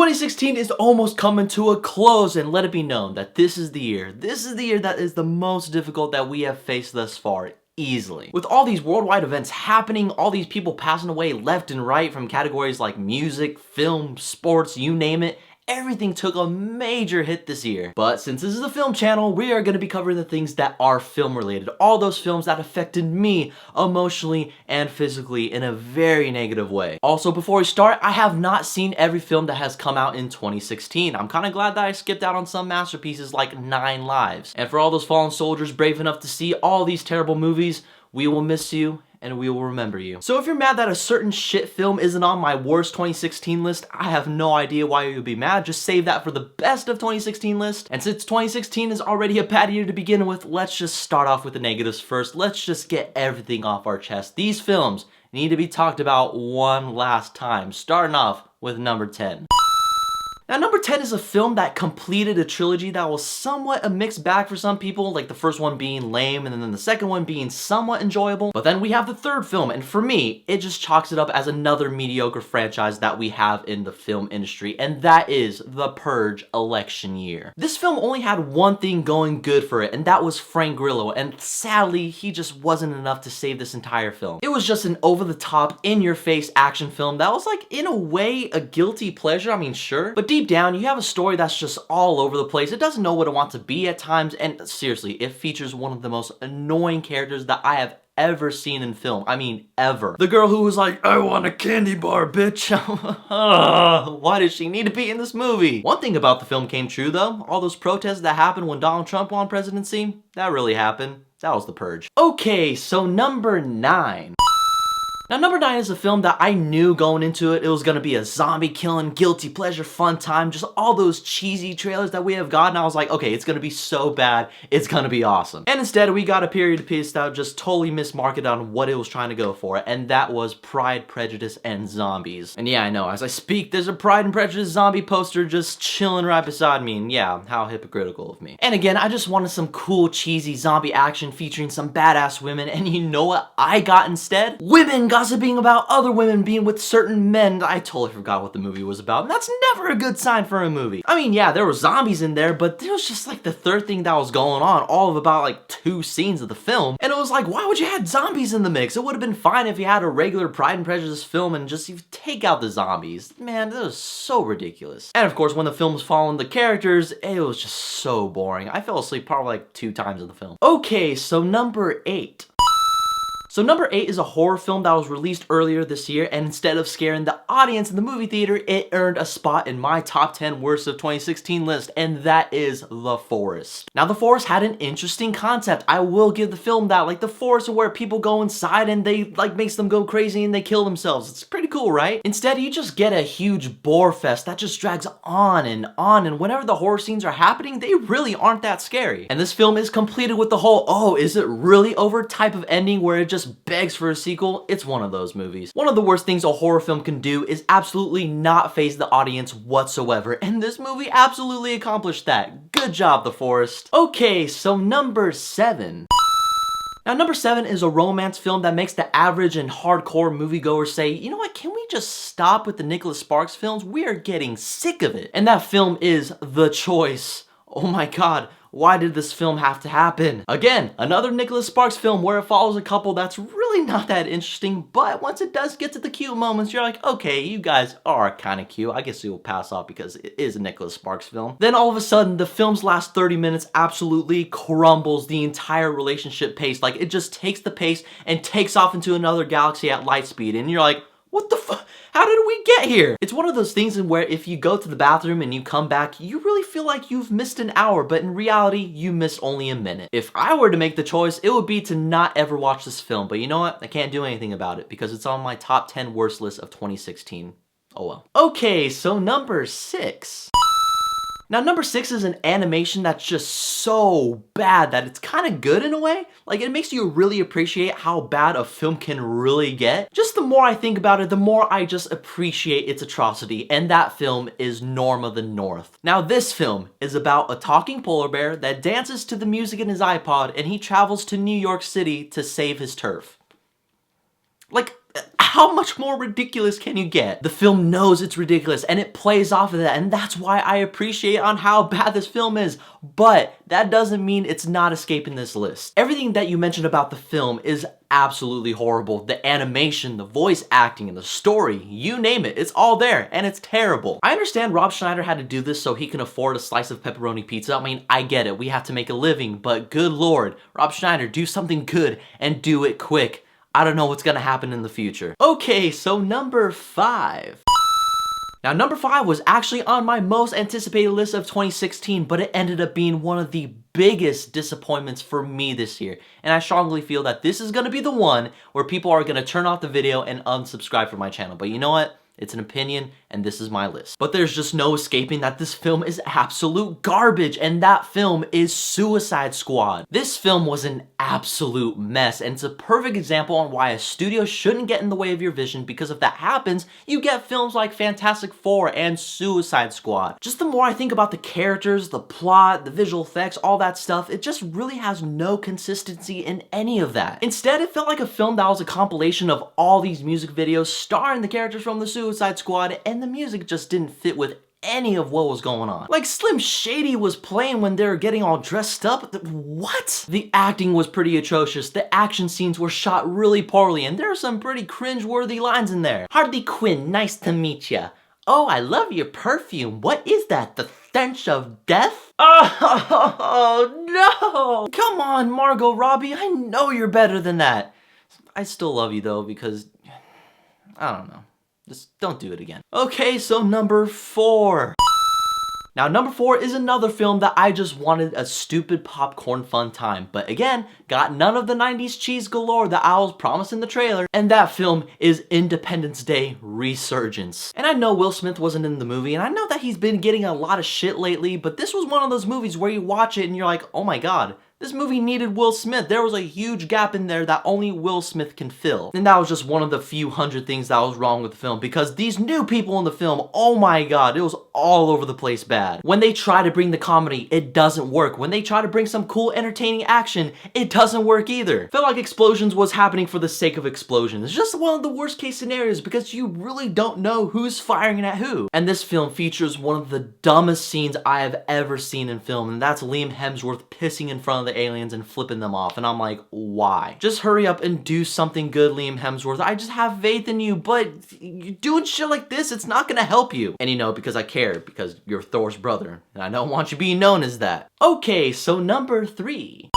2016 is almost coming to a close, and let it be known that this is the year that is the most difficult that we have faced thus far. Easily. With all these worldwide events happening, all these people passing away left and right from categories like music, film, sports, you name it, everything took a major hit this year. But since this is a film channel, we are going to be covering the things that are film related. All those films that affected me emotionally and physically in a very negative way. Also, before we start, I have not seen every film that has come out in 2016. I'm kind of glad that I skipped out on some masterpieces like 9 Lives. And for all those fallen soldiers brave enough to see all these terrible movies, we will miss you and we will remember you. So if you're mad that a certain shit film isn't on my worst 2016 list, I have no idea why you would be mad. Just save that for the best of 2016 list. And since 2016 is already a bad year to begin with, let's just start off with the negatives first. Let's just get everything off our chest. These films need to be talked about one last time, starting off with number 10. Now, number 10 is a film that completed a trilogy that was somewhat a mixed bag for some people, like the first one being lame and then the second one being somewhat enjoyable. But then we have the third film, and for me, it just chalks it up as another mediocre franchise that we have in the film industry, and that is The Purge election year. This film only had one thing going good for it, and that was Frank Grillo, and sadly, he just wasn't enough to save this entire film. It was just an over-the-top, in-your-face action film that was like, in a way, a guilty pleasure. I mean, sure, but deep down, you have a story that's just all over the place. It doesn't know what it wants to be at times, and seriously, it features one of the most annoying characters that I have ever seen in film. I mean, ever. The girl who was like, I want a candy bar, bitch. Why does she need to be in this movie? One thing about the film came true, though. All those protests that happened when Donald Trump won presidency, that really happened. That was The Purge. Okay, so number 9. Now, number 9 is a film that I knew going into it, it was going to be a zombie killing, guilty pleasure, fun time, just all those cheesy trailers that we have gotten. I was like, okay, it's going to be so bad, it's going to be awesome. And instead, we got a period piece that just totally mismarketed on what it was trying to go for, and that was Pride, Prejudice, and Zombies. And yeah, I know, as I speak, there's a Pride and Prejudice zombie poster just chilling right beside me, and yeah, how hypocritical of me. And again, I just wanted some cool, cheesy zombie action featuring some badass women, and you know what I got instead? Women gossiping about other women being with certain men. I totally forgot what the movie was about, and that's never a good sign for a movie. I mean, yeah, there were zombies in there, but there was just like the third thing that was going on, all of about like 2 scenes of the film, and it was like, why would you add zombies in the mix? It would have been fine if you had a regular Pride and Prejudice film and just you take out the zombies. Man, that was so ridiculous. And of course, when the film was following the characters, it was just so boring. I fell asleep probably like 2 times in the film. Okay, so number 8. So number 8 is a horror film that was released earlier this year, and instead of scaring the audience in the movie theater, it earned a spot in my top 10 worst of 2016 list, and that is The Forest. Now, The Forest had an interesting concept. I will give the film that. Like, The Forest is where people go inside and they like makes them go crazy and they kill themselves. It's pretty cool, right? Instead, you just get a huge bore fest that just drags on, and whenever the horror scenes are happening, they really aren't that scary. And this film is completed with the whole, oh, is it really over type of ending where it just begs for a sequel. It's one of those movies. One of the worst things a horror film can do is absolutely not faze the audience whatsoever, and this movie absolutely accomplished that. Good job, The Forest. Okay, so number 7. Now, number 7 is a romance film that makes the average and hardcore moviegoer say, you know what, can we just stop with the Nicholas Sparks films? We are getting sick of it. And that film is The Choice. Oh my god. Why did this film have to happen? Again, another Nicholas Sparks film where it follows a couple that's really not that interesting, but once it does get to the cute moments, you're like, okay, you guys are kind of cute. I guess you'll pass off because it is a Nicholas Sparks film. Then all of a sudden, the film's last 30 minutes absolutely crumbles the entire relationship pace. Like, it just takes the pace and takes off into another galaxy at light speed, and you're like, what the fuck? How did we get here? It's one of those things in where if you go to the bathroom and you come back, you really feel like you've missed an hour, but in reality, you missed only a minute. If I were to make the choice, it would be to not ever watch this film, but you know what? I can't do anything about it because it's on my top 10 worst list of 2016. Oh well. Okay, so number 6. Now, number 6 is an animation that's just so bad that it's kind of good in a way. Like, it makes you really appreciate how bad a film can really get. Just the more I think about it, the more I just appreciate its atrocity, and that film is Norm of the North. Now, this film is about a talking polar bear that dances to the music in his iPod, and he travels to New York City to save his turf. Like, how much more ridiculous can you get? The film knows it's ridiculous and it plays off of that, and that's why I appreciate on how bad this film is. But that doesn't mean it's not escaping this list. Everything that you mentioned about the film is absolutely horrible. The animation, the voice acting, and the story, you name it, it's all there, and it's terrible. I understand Rob Schneider had to do this so he can afford a slice of pepperoni pizza. I mean, I get it, we have to make a living, but good lord, Rob Schneider, do something good and do it quick. I don't know what's gonna happen in the future. Okay, so number 5. Now, number 5 was actually on my most anticipated list of 2016, but it ended up being one of the biggest disappointments for me this year. And I strongly feel that this is gonna be the one where people are gonna turn off the video and unsubscribe from my channel. But you know what? It's an opinion, and this is my list. But there's just no escaping that this film is absolute garbage, and that film is Suicide Squad. This film was an absolute mess, and it's a perfect example on why a studio shouldn't get in the way of your vision, because if that happens, you get films like Fantastic Four and Suicide Squad. Just the more I think about the characters, the plot, the visual effects, all that stuff, it just really has no consistency in any of that. Instead, it felt like a film that was a compilation of all these music videos starring the characters from the Suicide Squad, and the music just didn't fit with any of what was going on. Like Slim Shady was playing when they were getting all dressed up. What? The acting was pretty atrocious. The action scenes were shot really poorly, and there are some pretty cringe-worthy lines in there. Harley Quinn, nice to meet ya. Oh, I love your perfume. What is that? The stench of death? Oh, no! Come on, Margot Robbie. I know you're better than that. I still love you, though, because I don't know. Just don't do it again. Okay, so number 4. Now, number 4 is another film that I just wanted a stupid popcorn fun time, but again, got none of the 90s cheese galore that I was promised in the trailer, and that film is Independence Day Resurgence. And I know Will Smith wasn't in the movie, and I know that he's been getting a lot of shit lately, but this was one of those movies where you watch it and you're like, oh my god, this movie needed Will Smith. There was a huge gap in there that only Will Smith can fill. And that was just one of the few hundred things that was wrong with the film, because these new people in the film, oh my god, it was all over the place bad. When they try to bring the comedy, it doesn't work. When they try to bring some cool, entertaining action, it doesn't work either. Felt like explosions was happening for the sake of explosions. It's just one of the worst case scenarios because you really don't know who's firing at who. And this film features one of the dumbest scenes I have ever seen in film, and that's Liam Hemsworth pissing in front of the aliens and flipping them off, and I'm like, why? Just hurry up and do something good, Liam Hemsworth. I just have faith in you, but you doing shit like this, it's not gonna help you. And you know, because I care, because you're Thor's brother, and I don't want you being known as that. Okay, so number 3.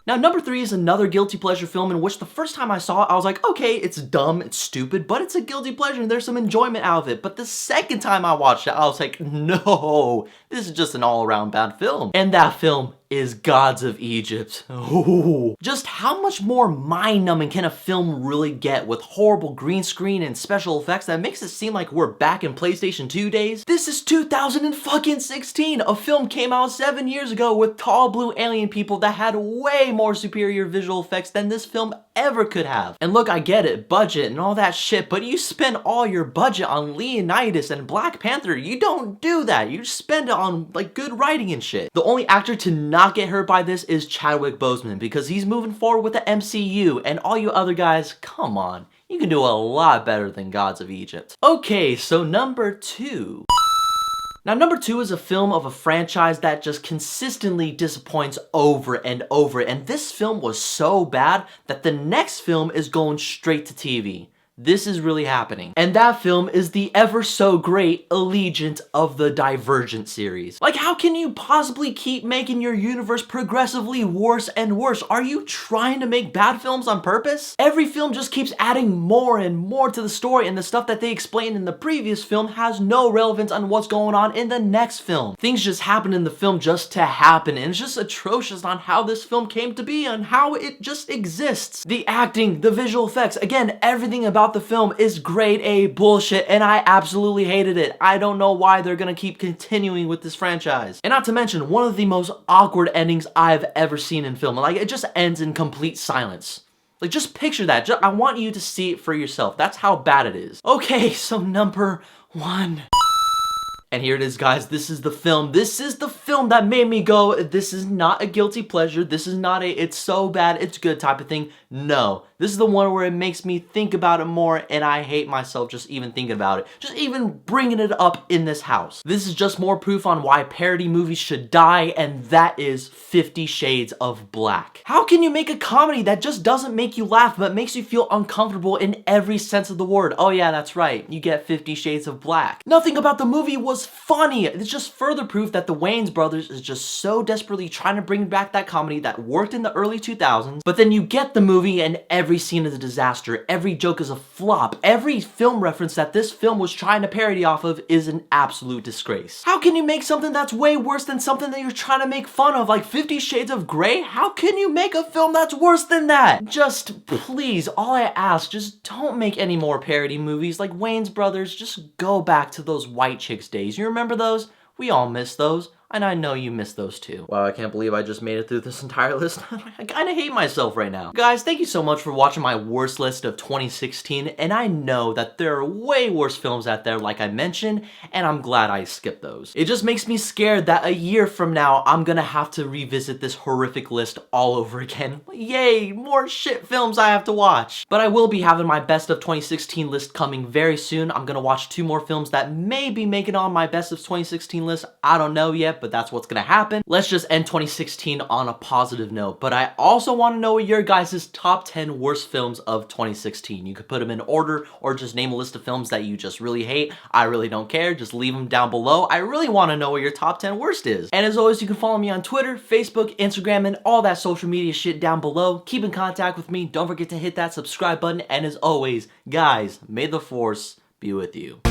Now, number 3 is another guilty pleasure film in which the first time I saw it, I was like, okay, it's dumb, it's stupid, but it's a guilty pleasure and there's some enjoyment out of it. But the second time I watched it, I was like, no, this is just an all-around bad film. And that film is Gods of Egypt. Ooh. Just how much more mind-numbing can a film really get with horrible green screen and special effects that makes it seem like we're back in PlayStation 2 days? This is 2016. A film came out 7 years ago with tall blue alien people that had way more superior visual effects than this film ever could have. And look, I get it, budget and all that shit, but you spend all your budget on Leonidas and Black Panther. You don't do that. You spend it on like good writing and shit. The only actor to not get hurt by this is Chadwick Boseman, because he's moving forward with the MCU, and all you other guys, come on. You can do a lot better than Gods of Egypt. Okay, so number 2. Now, number 2 is a film of a franchise that just consistently disappoints over and over, and this film was so bad that the next film is going straight to TV. This is really happening. And that film is the ever so great Allegiant of the Divergent series. Like, how can you possibly keep making your universe progressively worse and worse? Are you trying to make bad films on purpose? Every film just keeps adding more and more to the story, and the stuff that they explained in the previous film has no relevance on what's going on in the next film. Things just happen in the film just to happen, and it's just atrocious on how this film came to be and how it just exists. The acting, the visual effects, again, everything about the film is grade A bullshit, and I absolutely hated it. I don't know why they're gonna keep continuing with this franchise. And not to mention, one of the most awkward endings I've ever seen in film. Like, it just ends in complete silence. Like, just picture that. I want you to see it for yourself. That's how bad it is. Okay, so number 1. And here it is, guys. This is the film. This is the film that made me go, this is not a guilty pleasure. This is not a it's so bad, it's good type of thing. No. This is the one where it makes me think about it more, and I hate myself just even thinking about it. Just even bringing it up in this house. This is just more proof on why parody movies should die, and that is 50 Shades of Black. How can you make a comedy that just doesn't make you laugh, but makes you feel uncomfortable in every sense of the word? Oh yeah, that's right. You get 50 Shades of Black. Nothing about the movie was funny. It's just further proof that the Wayans brothers is just so desperately trying to bring back that comedy that worked in the early 2000s, but then you get the movie and every scene is a disaster, every joke is a flop, every film reference that this film was trying to parody off of is an absolute disgrace. How can you make something that's way worse than something that you're trying to make fun of, like 50 Shades of Grey? How can you make a film that's worse than that? Just please, all I ask, just don't make any more parody movies like Wayans brothers. Just go back to those White Chicks days. You remember those? We all miss those. And I know you missed those too. Wow, I can't believe I just made it through this entire list. I kinda hate myself right now. Guys, thank you so much for watching my worst list of 2016, and I know that there are way worse films out there like I mentioned, and I'm glad I skipped those. It just makes me scared that a year from now, I'm gonna have to revisit this horrific list all over again. Yay, more shit films I have to watch. But I will be having my best of 2016 list coming very soon. I'm gonna watch 2 more films that may be making on my best of 2016 list. I don't know yet, but that's what's gonna happen. Let's just end 2016 on a positive note. But I also want to know what your guys' top 10 worst films of 2016. You could put them in order or just name a list of films that you just really hate. I really don't care. Just leave them down below. I really want to know what your top 10 worst is. And as always, you can follow me on Twitter, Facebook, Instagram, and all that social media shit down below. Keep in contact with me. Don't forget to hit that subscribe button. And as always, guys, may the force be with you.